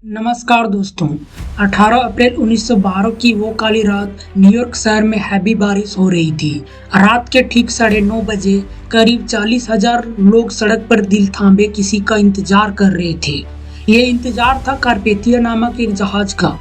नमस्कार दोस्तों। 18 अप्रैल 1912 की वो काली रात न्यूयॉर्क शहर में हैवी बारिश हो रही थी। रात के ठीक 9:30 बजे करीब 40,000 लोग सड़क पर दिल थामे किसी का इंतजार कर रहे थे। ये इंतजार था कार्पेथिया नामक एक जहाज का,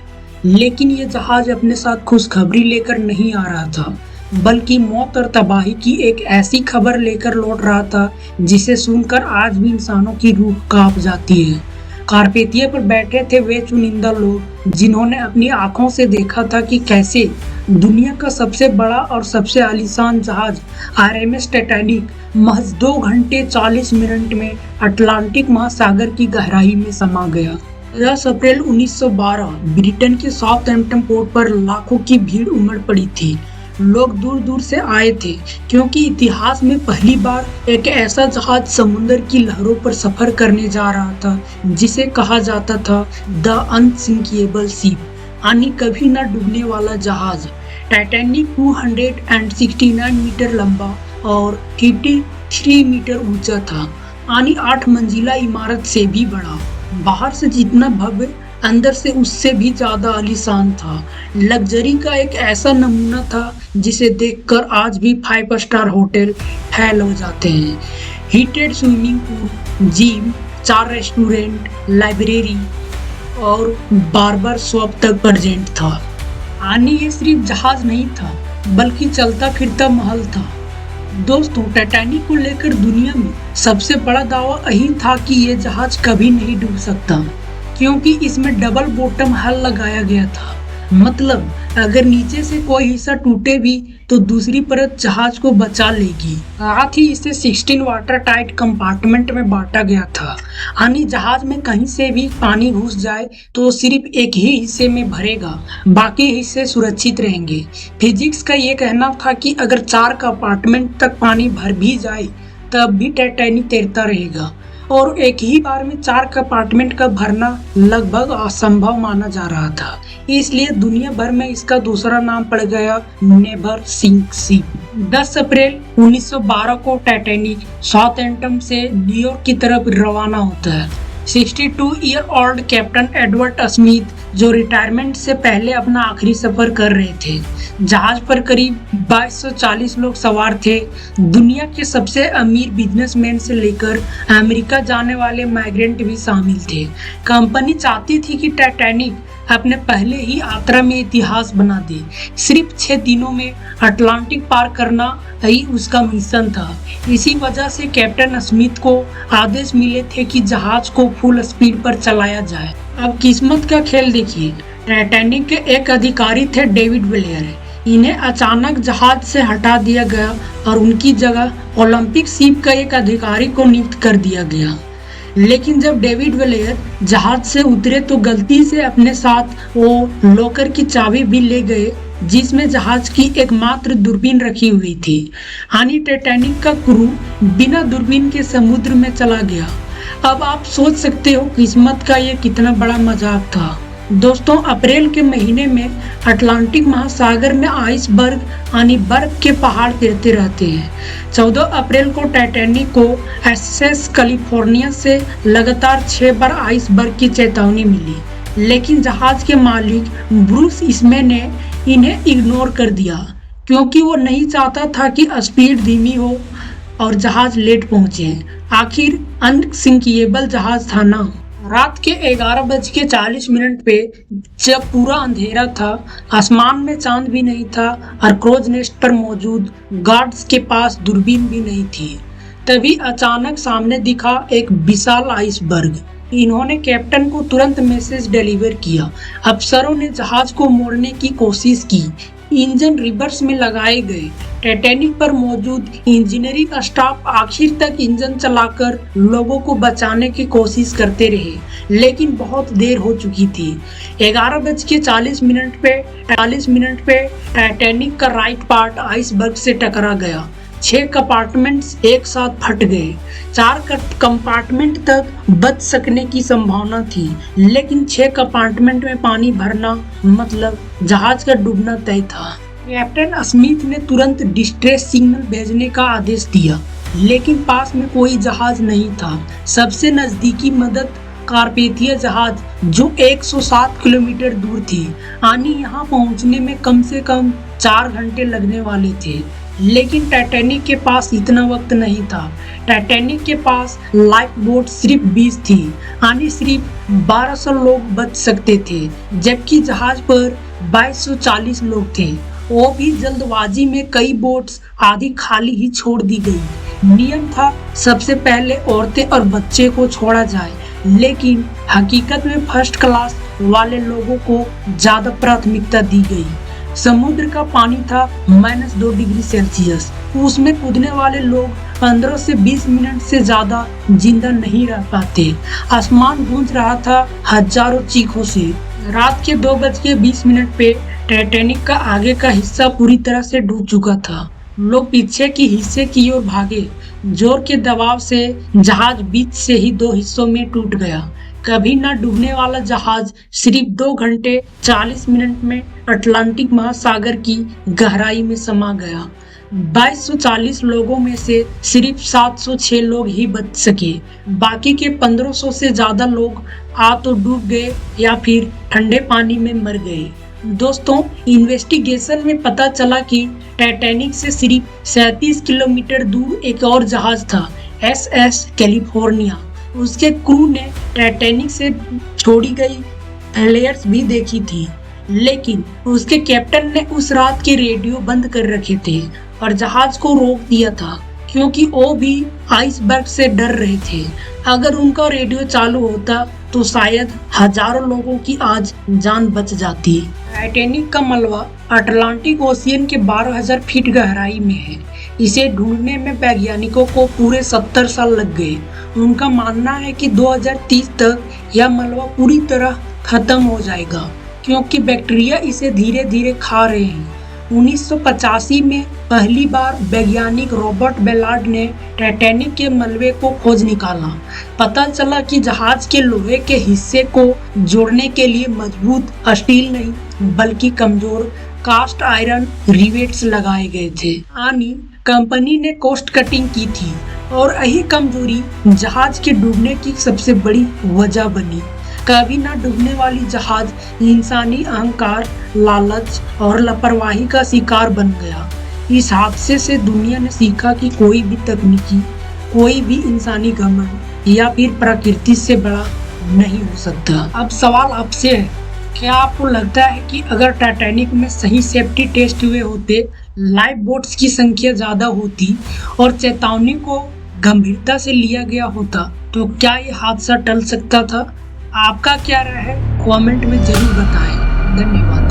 लेकिन ये जहाज अपने साथ खुशखबरी लेकर नहीं आ रहा था, बल्कि मौत और तबाही की एक ऐसी खबर लेकर लौट रहा था जिसे सुनकर आज भी इंसानों की रूह कांप जाती है। कार्पेथिया पर बैठे थे वे चुनिंदा लोग जिन्होंने अपनी आंखों से देखा था कि कैसे दुनिया का सबसे बड़ा और सबसे आलीशान जहाज आरएमएस टाइटैनिक महज 2 घंटे 40 मिनट में अटलांटिक महासागर की गहराई में समा गया। 10 अप्रैल 1912 ब्रिटेन के साउथहैम्पटन पोर्ट पर लाखों की भीड़ उमड़ पड़ी थी। लोग दूर दूर से आए थे क्योंकि इतिहास में पहली बार एक ऐसा जहाज समुद्र की लहरों पर सफर करने जा रहा था जिसे कहा जाता था द अनसिंकेबल शिप, यानी कभी न डूबने वाला जहाज। टाइटैनिक 269 मीटर लंबा और 83 मीटर ऊंचा था, यानी 8 मंजिला इमारत से भी बड़ा। बाहर से जितना भव्य, अंदर से उससे भी ज्यादा आलीशान था। लग्जरी का एक ऐसा नमूना था जिसे देखकर आज भी 5 स्टार होटल फैल हो जाते हैं। Heated swimming pool, gym, 4 restaurant, library और बार्बर शॉप तक प्रेजेंट था। यानी ये सिर्फ जहाज नहीं था, बल्कि चलता फिरता महल था। दोस्तों, टाइटैनिक को लेकर दुनिया में सबसे बड़ा दावा यही था कि ये जहाज कभी नहीं डूब सकता, क्योंकि इसमें डबल बॉटम हल लगाया गया था। मतलब अगर नीचे से कोई हिस्सा टूटे भी तो दूसरी परत जहाज को बचा लेगी। साथ ही इसे 16 वाटर टाइट कंपार्टमेंट में बांटा गया था, यानी जहाज में कहीं से भी पानी घुस जाए तो सिर्फ एक ही हिस्से में भरेगा, बाकी हिस्से सुरक्षित रहेंगे। फिजिक्स का ये कहना था कि अगर 4 कंपार्टमेंट तक पानी भर भी जाए तब भी टाइटैनिक तैरता रहेगा, और एक ही बार में 4 कंपार्टमेंट का भरना लगभग असंभव माना जा रहा था। इसलिए दुनिया भर में इसका दूसरा नाम पड़ गया नेवर सिंक शिप। 10 अप्रैल 1912 को टाइटैनिक साउथहैम्पटन से न्यूयॉर्क की तरफ रवाना होता है। 62 year old captain Edward Smith, जो रिटायरमेंट से पहले अपना आखिरी सफर कर रहे थे। जहाज पर करीब 2240 लोग सवार थे। दुनिया के सबसे अमीर बिजनेसमैन से लेकर अमेरिका जाने वाले माइग्रेंट भी शामिल थे। कंपनी चाहती थी कि टाइटैनिक अपने पहले ही यात्रा में इतिहास बना दे। सिर्फ 6 दिनों में अटलांटिक पार करना ही उसका मिशन था। इसी वजह से कैप्टन स्मिथ को आदेश मिले थे कि जहाज को फुल स्पीड पर चलाया जाए। अब किस्मत का खेल देखिए। टाइटैनिक के एक अधिकारी थे डेविड ब्लेयर। इन्हें अचानक जहाज से हटा दिया गया और उनकी जगह ओलंपिक शिप का एक अधिकारी को नियुक्त कर दिया गया। लेकिन जब डेविड ब्लेयर जहाज से उतरे तो गलती से अपने साथ वो लॉकर की चाबी भी ले गए, जिसमें जहाज की एकमात्र दूरबीन रखी हुई थी। यानी टाइटैनिक का क्रू बिना दूरबीन के समुद्र में चला गया। अब आप सोच सकते हो किस्मत का ये कितना बड़ा मजाक था। दोस्तों, अप्रैल के महीने में अटलांटिक महासागर में आइसबर्ग यानी बर्फ के पहाड़ गिरते रहते हैं। 14 अप्रैल को टाइटैनिक को एसएस कैलिफोर्निया से लगातार 6 बार आइसबर्ग की चेतावनी मिली, लेकिन जहाज के मालिक ब्रूस इसमेन ने इन्हें इग्नोर कर दिया, क्योंकि वो नहीं चाहता था कि स्पीड धीमी हो और जहाज लेट पहुंचे। आखिर अनसिंकेबल जहाज था ना। रात के 11:40 पे जब पूरा अंधेरा था, आसमान में चांद भी नहीं था और क्रोज नेस्ट पर मौजूद गार्ड्स के पास दूरबीन भी नहीं थी, तभी अचानक सामने दिखा एक विशाल आइसबर्ग। इन्होंने कैप्टन को तुरंत मैसेज डिलीवर किया। अफसरों ने जहाज को मोड़ने की कोशिश की। इंजन रिवर्स में लगाए गए। टाइटैनिक पर मौजूद इंजीनियरिंग स्टाफ आखिर तक इंजन चलाकर लोगों को बचाने की कोशिश करते रहे, लेकिन बहुत देर हो चुकी थी। 11:40 पे टाइटैनिक का राइट पार्ट आइसबर्ग से टकरा गया। 6 कंपार्टमेंट्स एक साथ फट गए। 4 कंपार्टमेंट तक बच सकने की संभावना थी, लेकिन 6 कंपार्टमेंट में पानी भरना मतलब जहाज का डूबना तय था। कैप्टन स्मिथ ने तुरंत डिस्ट्रेस सिग्नल भेजने का आदेश दिया, लेकिन पास में कोई जहाज नहीं था। सबसे नजदीकी मदद कार्पेथिया जहाज जो 107 किलोमीटर दूर थी, यानी यहाँ पहुँचने में कम से कम 4 घंटे लगने वाले थे। लेकिन टाइटैनिक के पास इतना वक्त नहीं था। टाइटैनिक के पास लाइफ बोट सिर्फ 20 थी, यानी सिर्फ 1200 लोग बच सकते थे, जबकि जहाज पर 2240 लोग थे। वो भी जल्दबाजी में कई बोट्स आधी खाली ही छोड़ दी गई। नियम था सबसे पहले औरतें और बच्चे को छोड़ा जाए, लेकिन हकीकत में फर्स्ट क्लास वाले लोगों को ज्यादा प्राथमिकता दी गई। समुद्र का पानी था -2 डिग्री सेल्सियस। उसमें कूदने वाले लोग 15 से 20 मिनट से ज्यादा जिंदा नहीं रह पाते। आसमान गूंज रहा था हजारों चीखों से। रात के 2:20 पे टाइटैनिक का आगे का हिस्सा पूरी तरह से डूब चुका था। लोग पीछे की हिस्से की ओर भागे। जोर के दबाव से जहाज बीच से ही 2 हिस्सों में टूट गया। कभी न डूबने वाला जहाज सिर्फ 2 घंटे 40 मिनट में अटलांटिक महासागर की गहराई में समा गया। 2240 लोगों में से सिर्फ 706 लोग ही बच सके। बाकी के 1500 से ज्यादा लोग आ तो डूब गए या फिर ठंडे पानी में मर गए। दोस्तों, इन्वेस्टिगेशन में पता चला कि टाइटैनिक से सिर्फ 37 किलोमीटर दूर एक और जहाज था, SS कैलिफोर्निया। उसके क्रू ने टाइटैनिक से छोड़ी गई फ्लेयर्स भी देखी थी, लेकिन उसके कैप्टन ने उस रात के रेडियो बंद कर रखे थे और जहाज को रोक दिया था, क्योंकि वो भी आइसबर्ग से डर रहे थे। अगर उनका रेडियो चालू होता तो शायद हजारों लोगों की आज जान बच जाती। टाइटैनिक का मलबा अटलांटिक ओशियन के 12,000 फीट गहराई में है। इसे ढूंढने में वैज्ञानिकों को पूरे 70 साल लग गए। उनका मानना है कि 2030 तक यह मलबा पूरी तरह खत्म हो जाएगा, क्योंकि बैक्टीरिया इसे धीरे धीरे खा रहे हैं। 1985 में पहली बार वैज्ञानिक रॉबर्ट बेलार्ड ने टाइटैनिक के मलबे को खोज निकाला। पता चला कि जहाज के लोहे के हिस्से को जोड़ने के लिए मजबूत स्टील नहीं बल्कि कमजोर कास्ट आयरन रिवेट्स लगाए गए थे। यानी कंपनी ने कॉस्ट कटिंग की थी और यही कमजोरी जहाज के डूबने की सबसे बड़ी वजह बनी। कभी ना डूबने वाली जहाज इंसानी अहंकार, लालच और लापरवाही का शिकार बन गया। इस हादसे से दुनिया ने सीखा कि कोई भी तकनीकी, कोई भी इंसानी घमंड या फिर प्रकृति से बड़ा नहीं हो सकता। अब सवाल आपसे है, क्या आपको लगता है कि अगर टाइटैनिक में सही सेफ्टी टेस्ट हुए होते, लाइफ बोट्स की संख्या ज्यादा होती और चेतावनी को गंभीरता से लिया गया होता, तो क्या ये हादसा टल सकता था? आपका क्या राय है? कमेंट में जरूर बताएं। धन्यवाद।